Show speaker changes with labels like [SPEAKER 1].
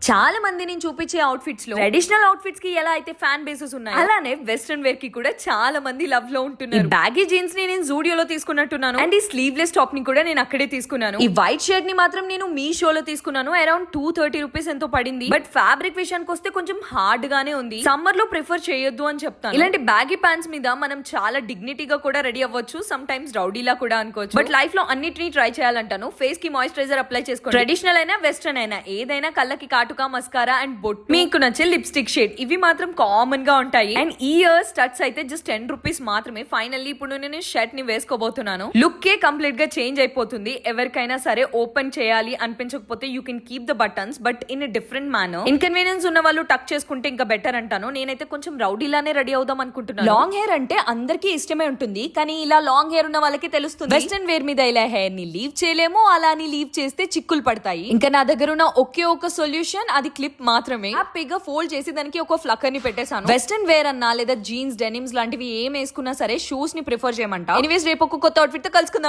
[SPEAKER 1] చాలా మంది నేను చూపించే అవుట్ఫిట్స్ లో ట్రెడిషనల్ అవుట్ఫిట్స్ కి ఎలా అయితే ఫ్యాన్ బేసెస్ ఉన్నాయి, అలానే వెస్ట్రన్ వేర్ కి కూడా చాలా మంది లవ్ లో ఉంటున్నారు. బ్యాగీ జీన్స్ ని నేను జూడియోలో తీసుకున్నట్టున్నాను, అండ్ ఈ స్లీవ్లెస్ టాప్ ని కూడా నేను అక్కడే తీసుకున్నాను. ఈ వైట్ షర్ట్ ని మాత్రం నేను మీషోలో తీసుకున్నాను. అరౌండ్ 230 రూపీస్ ఎంతో పడింది. బట్ ఫ్యాబ్రిక్ విషయానికి వస్తే కొంచెం హార్డ్ గానే ఉంది. సమ్మర్ లో ప్రిఫర్ చేయొద్దు అని చెప్తాను. ఇలాంటి బ్యాగీ ప్యాంట్స్ మీద మనం చాలా డిగ్నిటీగా కూడా రెడీ అవ్వచ్చు, సమ్ టైమ్స్ రౌడీలా కూడా అనుకోవచ్చు. బట్ లైఫ్ లో అన్నిటిని ట్రై చేయాలంటాను. ఫేస్ కి మాయిశ్చరైజర్ అప్లై చేసుకోండి. ట్రెడిషనల్ అయినా వెస్ట్రన్ అయినా ఏదైనా కళ్ళకి కాటుక, మస్కారా అండ్ బొట్టు, మీకు నచ్చే లిప్స్టిక్ షేడ్, ఇవి మాత్రం కామన్ గా ఉంటాయి. అండ్ ఈ ఇయర్ స్టడ్స్ అయితే జస్ట్ 10 రూపీస్ మాత్రమే. ఫైనల్లీ ఇప్పుడు నేను షర్ట్ ని వేసుకోబోతున్నాను. లుక్ ఏ కంప్లీట్ గా చేంజ్ అయిపోతుంది. ఎవరికైనా సరే ఓపెన్ చేయాలి అనిపించకపోతే you can keep the buttons, but in different manner. Inconvenience ఉన్న వాళ్ళు టక్ చేసుకుంటే ఇంకా బెటర్ అంటాను. నేనైతే కొంచెం రౌడీలానే రెడీ అవుదాం అనుకుంటున్నాను. లాంగ్ హెయిర్ అంటే అందరికీ ఇష్టమే ఉంటుంది, కానీ ఇలా లాంగ్ హెయిర్ ఉన్న వాళ్ళకి తెలుస్తుంది. వెస్టర్న్ వేర్ మీద ఇలా హెయిర్ ని లీవ్ చేయలేము, అలా అని లీవ్ చేస్తే చిక్కులు పడతాయి. ఇంకా నా దగ్గర ఉన్న ఒకే ఒక సొల్యూషన్, అది క్లిప్ మాత్రమే. హ్యాపీగా ఫోల్డ్ చేసి దానికి ఒక ఫ్లక్కర్ ని పెట్టేశాను. వెస్టర్న్ వేర్ అన్నా లేదా జీన్స్, డెనిమ్స్ లాంటివి ఏం వేసుకున్నా సరే షూస్ ని ప్రిఫర్ చేయమంటా. ఎనీవేస్ రేపు ఒక కొత్త అవుట్ఫిట్ తో కలుసుకుందాం.